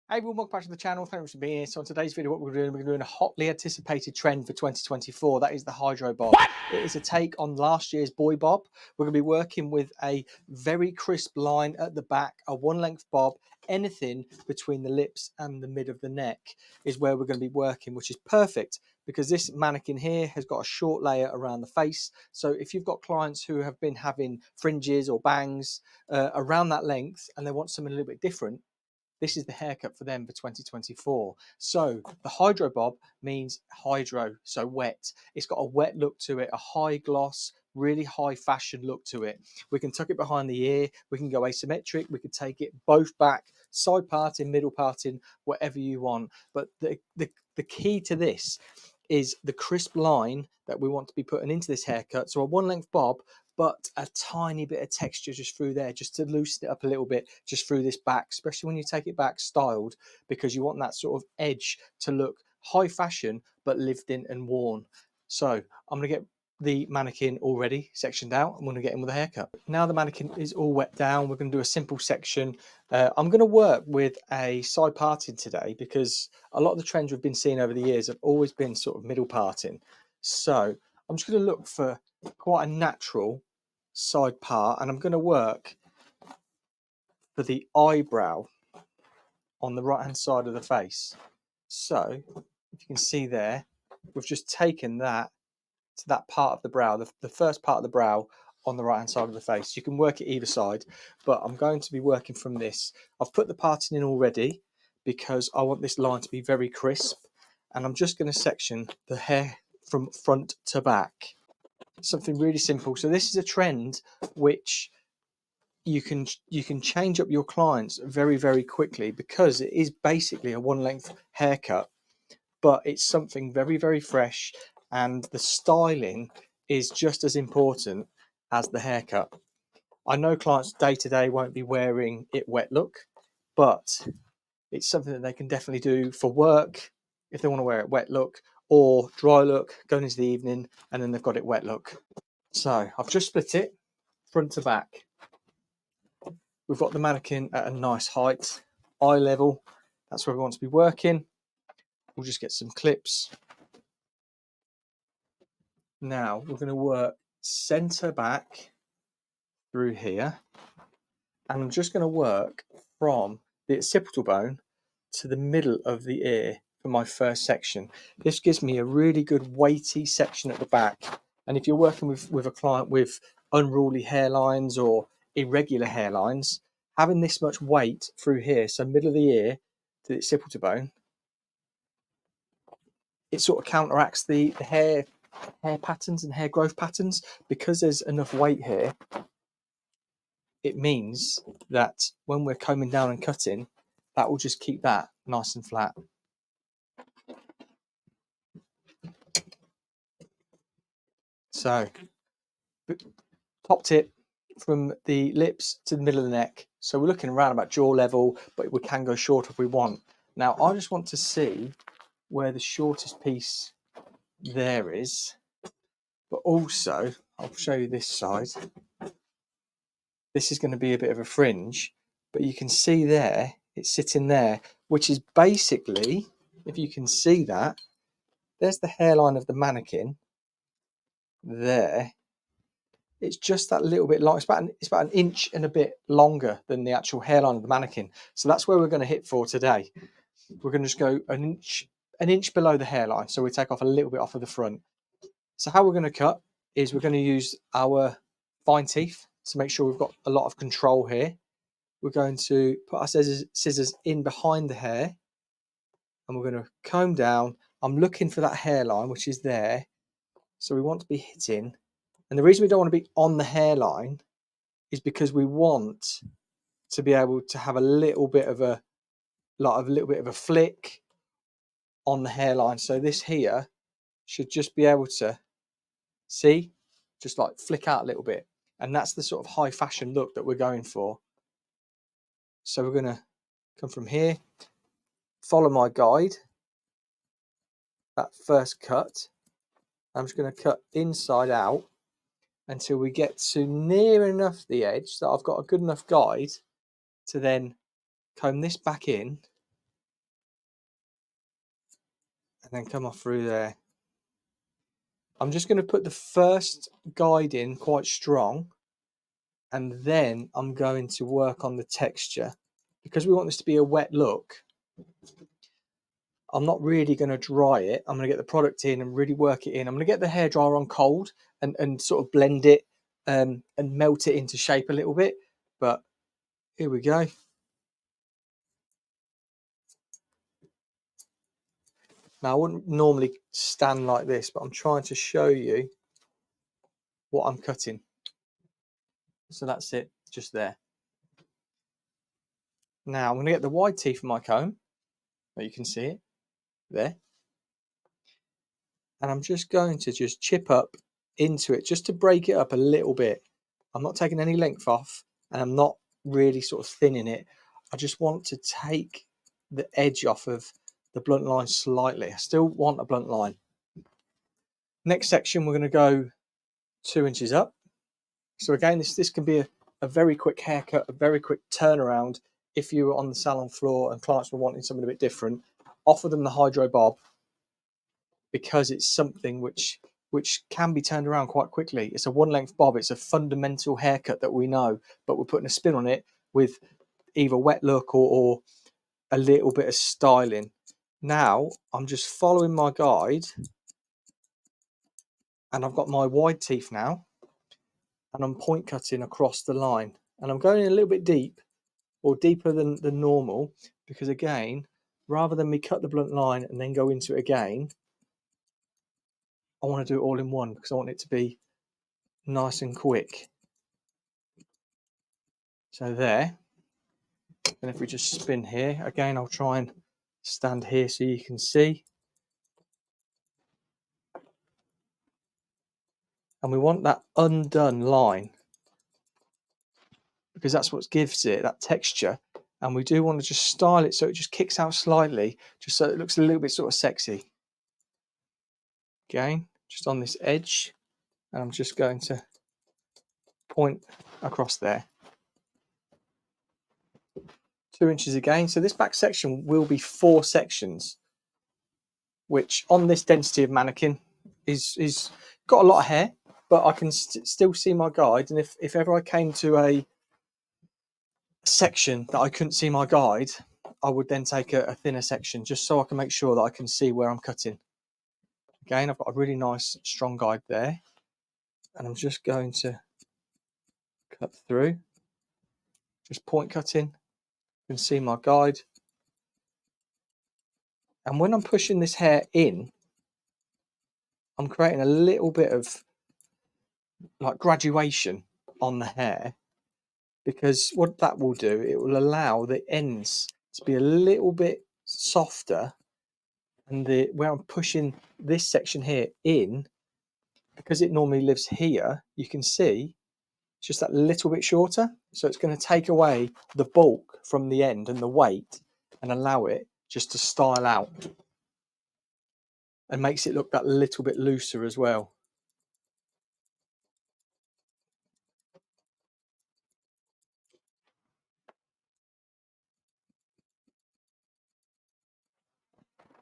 Hey everyone, welcome back to the channel. Thanks for being here. So on today's video, what we're doing a hotly anticipated trend for 2024. That is the hydro bob. It is a take on last year's boy bob. We're going to be working with a very crisp line at the back, a one length bob. Anything between the lips and the mid of the neck is where we're going to be working, which is perfect because this mannequin here has got a short layer around the face. So if you've got clients who have been having fringes or bangs around that length and they want something a little bit different, this is the haircut for them for 2024. So the hydro bob means hydro, so wet. It's got a wet look to it, a high gloss, really high fashion look to it. We can tuck it behind the ear, we can go asymmetric, we can take it both back, side parting, middle parting, whatever you want. But the key to this is the crisp line that we want to be putting into this haircut. So a one length bob, but a tiny bit of texture just through there, just to loosen it up a little bit, just through this back, especially when you take it back styled, because you want that sort of edge to look high fashion, but lived in and worn. So I'm going to get the mannequin already sectioned out. I'm going to get in with a haircut. Now the mannequin is all wet down, we're going to do a simple section. I'm going to work with a side parting today because a lot of the trends we've been seeing over the years have always been sort of middle parting. So I'm just going to look for quite a natural side part, and I'm going to work for the eyebrow on the right hand side of the face. So if you can see there, we've just taken that to that part of the brow, the first part of the brow on the right hand side of the face. You can work it either side, but I'm going to be working from this. I've put the parting in already because I want this line to be very crisp, and I'm just going to section the hair from front to back. Something really simple. So this is a trend which you can change up your clients very quickly because it is basically a one length haircut, but it's something very fresh, and the styling is just as important as the haircut. I know clients day to day won't be wearing it wet look, but it's something that they can definitely do for work if they want to wear it wet look, or dry look going into the evening and then they've got it wet look. So I've just split it front to back. We've got the mannequin at a nice height, eye level. That's where we want to be working. We'll just get some clips. Now we're going to work center back through here, and I'm just going to work from the occipital bone to the middle of the ear for my first section. This gives me a really good weighty section at the back, and if you're working with a client with unruly hairlines or irregular hairlines, having this much weight through here, so middle of the ear to the occipital bone, it sort of counteracts the hair patterns and hair growth patterns. Because there's enough weight here, it means that when we're combing down and cutting, that will just keep that nice and flat. So top tip from the lips to the middle of the neck. So we're looking around about jaw level, but we can go short if we want. Now I just want to see where the shortest piece there is, but also I'll show you this side. This is going to be a bit of a fringe, but you can see there, it's sitting there, which is basically, if you can see that, there's the hairline of the mannequin there. It's just that little bit long. It's about an inch and a bit longer than the actual hairline of the mannequin. So that's where we're going to hit for today. We're going to just go an inch below the hairline. So we take off a little bit off of the front. So how we're going to cut is we're going to use our fine teeth to make sure we've got a lot of control here. We're going to put our scissors in behind the hair, and we're going to comb down. I'm looking for that hairline, which is there. So we want to be hitting. And the reason we don't want to be on the hairline is because we want to be able to have a little bit of a flick on the hairline. So this here should just be able to see, just like flick out a little bit. And that's the sort of high fashion look that we're going for. So we're going to come from here, follow my guide, that first cut. I'm just going to cut inside out until we get to near enough the edge that I've got a good enough guide to then comb this back in and then come off through there. I'm just going to put the first guide in quite strong, and then I'm going to work on the texture. Because we want this to be a wet look, I'm not really going to dry it. I'm going to get the product in and really work it in. I'm going to get the hairdryer on cold and sort of blend it and melt it into shape a little bit. But here we go. Now, I wouldn't normally stand like this, but I'm trying to show you what I'm cutting. So that's it, just there. Now, I'm going to get the wide teeth of my comb. You can see it there. And I'm just going to just chip up into it just to break it up a little bit. I'm not taking any length off, and I'm not really sort of thinning it. I just want to take the edge off of the blunt line slightly. I still want a blunt line. Next section, we're going to go 2 inches up. So again, this can be a very quick haircut, a very quick turnaround. If you were on the salon floor and clients were wanting something a bit different, offer them the hydro bob, because it's something which can be turned around quite quickly. It's a one length bob. It's a fundamental haircut that we know, but we're putting a spin on it with either wet look or a little bit of styling. Now I'm just following my guide, and I've got my wide teeth now, and I'm point cutting across the line, and I'm going in a little bit deep, or deeper than normal, because again, rather than me cut the blunt line and then go into it again, I want to do it all in one, because I want it to be nice and quick. So there. And if we just spin here again, I'll try and stand here so you can see. And we want that undone line, because that's what gives it that texture. And we do want to just style it so it just kicks out slightly, just so it looks a little bit sort of sexy. Again, just on this edge, and I'm just going to point across there. 2 inches again. So this back section will be 4 sections, which on this density of mannequin is got a lot of hair, but I can still see my guide. And if ever I came to a section that I couldn't see my guide, I would then take a thinner section, just so I can make sure that I can see where I'm cutting. Again, I've got a really nice strong guide there, and I'm just going to cut through, just point cutting. You can see my guide, and when I'm pushing this hair in, I'm creating a little bit of like graduation on the hair, because what that will do, it will allow the ends to be a little bit softer, and where I'm pushing this section here in, because it normally lives here, you can see it's just that little bit shorter. So it's going to take away the bulk from the end and the weight, and allow it just to style out, and makes it look that little bit looser as well.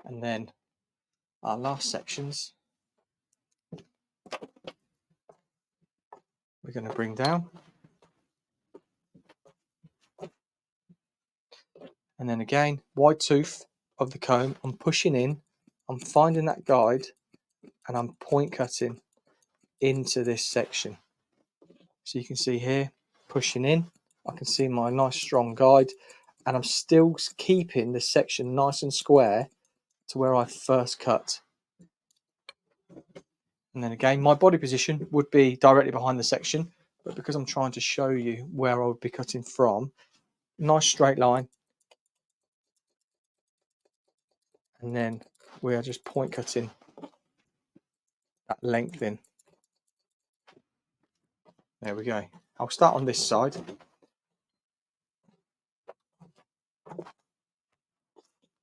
And then our last sections, we're going to bring down. And then again, wide tooth of the comb, I'm pushing in, I'm finding that guide, and I'm point cutting into this section. So you can see here, pushing in, I can see my nice strong guide, and I'm still keeping this section nice and square to where I first cut. And then again, my body position would be directly behind the section, but because I'm trying to show you where I would be cutting from, nice straight line. And then we are just point cutting that length in. There we go. I'll start on this side.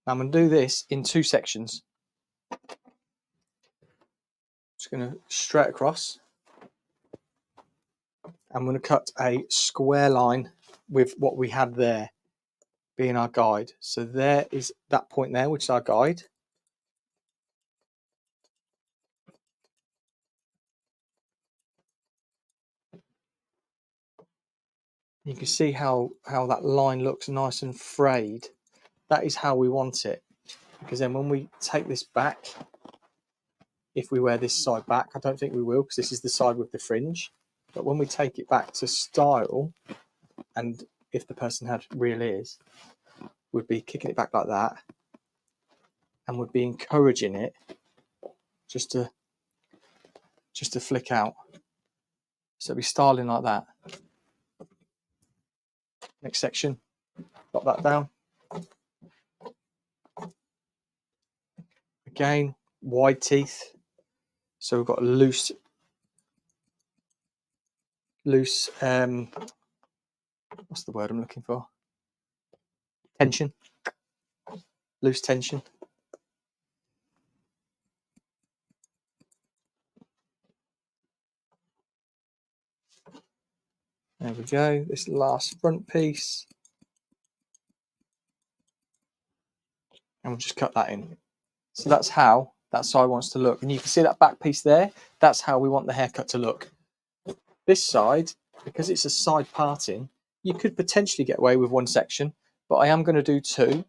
I'm going to do this in 2 sections. Just going to straight across. I'm going to cut a square line with what we had there being our guide. So there is that point there, which is our guide. You can see how that line looks nice and frayed. That is how we want it, because then when we take this back, if we wear this side back, I don't think we will, because this is the side with the fringe, but when we take it back to style, and if the person had real ears, would be kicking it back like that, and would be encouraging it just to flick out. So it'd be styling like that. Next section, drop that down. Again, wide teeth. So we've got a loose what's the word I'm looking for? Tension. Loose tension. There we go. This last front piece. And we'll just cut that in. So that's how that side wants to look. And you can see that back piece there. That's how we want the haircut to look. This side, because it's a side parting, you could potentially get away with one section, but I am going to do two.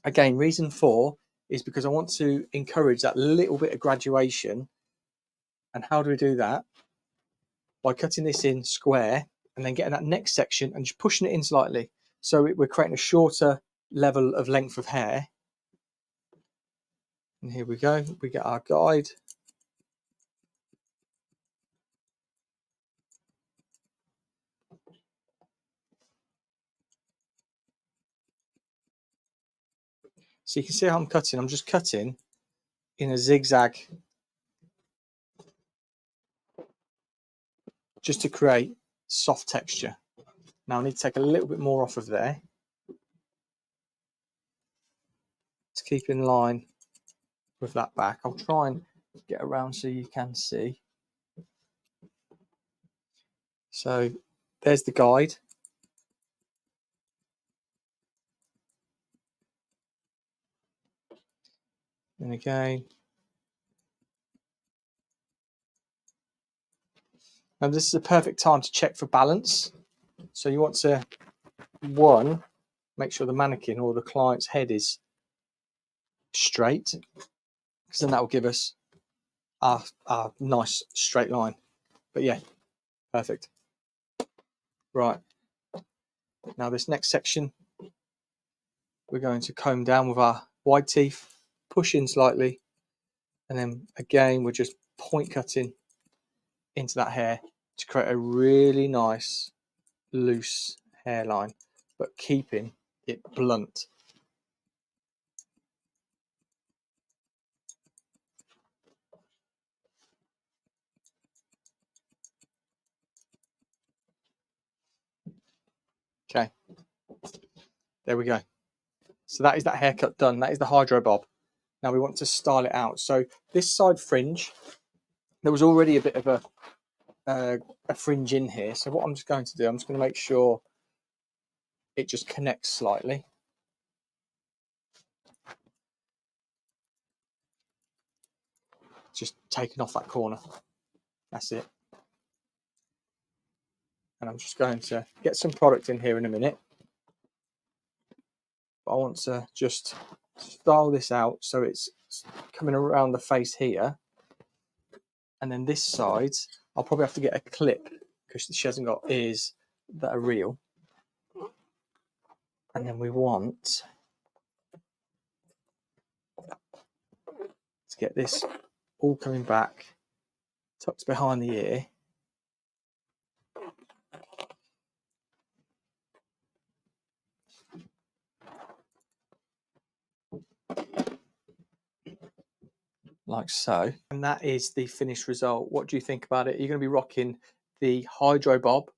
Again, reason for is because I want to encourage that little bit of graduation. And how do we do that? By cutting this in square and then getting that next section and just pushing it in slightly. So we're creating a shorter level of length of hair. And here we go. We get our guide. So you can see how I'm cutting. I'm just cutting in a zigzag just to create soft texture. Now I need to take a little bit more off of there to keep in line with that back. I'll try and get around so you can see. So there's the guide. And again. Now this is a perfect time to check for balance. So you want to, one, make sure the mannequin or the client's head is straight, because then that will give us our nice straight line. But yeah, perfect. Right. Now this next section, we're going to comb down with our wide teeth, push in slightly, and then again, we're just point cutting into that hair to create a really nice loose hairline, but keeping it blunt. Okay, there we go. So that is that haircut done. That is the hydro bob. Now we want to style it out. So this side fringe, there was already a bit of a fringe in here. So what I'm just going to do, I'm just going to make sure it just connects slightly. Just taking off that corner. That's it. And I'm just going to get some product in here in a minute. But I want to just style this out so it's coming around the face here. And then this side, I'll probably have to get a clip because she hasn't got ears that are real. And then we want to get this all coming back, tucked behind the ear. Like so. And that is the finished result. What do you think about it? Are you going to be rocking the hydro bob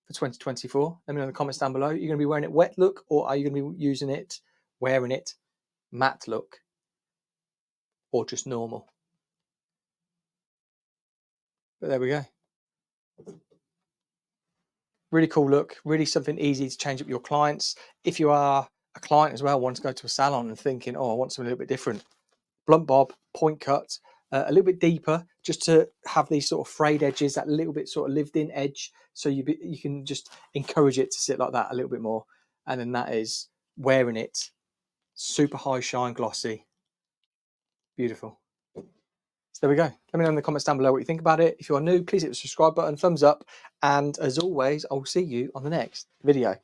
for 2024? Let me know in the comments down below. Are you going to be wearing it wet look, or are you going to be using it, wearing it matte look, or just normal? But there we go. Really cool look, really something easy to change up your clients. If you are a client as well, want to go to a salon and thinking, oh, I want something a little bit different. Blunt bob, point cut, a little bit deeper just to have these sort of frayed edges, that little bit sort of lived in edge, so you can just encourage it to sit like that a little bit more. And then that is wearing it super high shine, glossy, beautiful. So there we go. Let me know in the comments down below what you think about it. If you are new, please hit the subscribe button, thumbs up, and as always, I'll see you on the next video.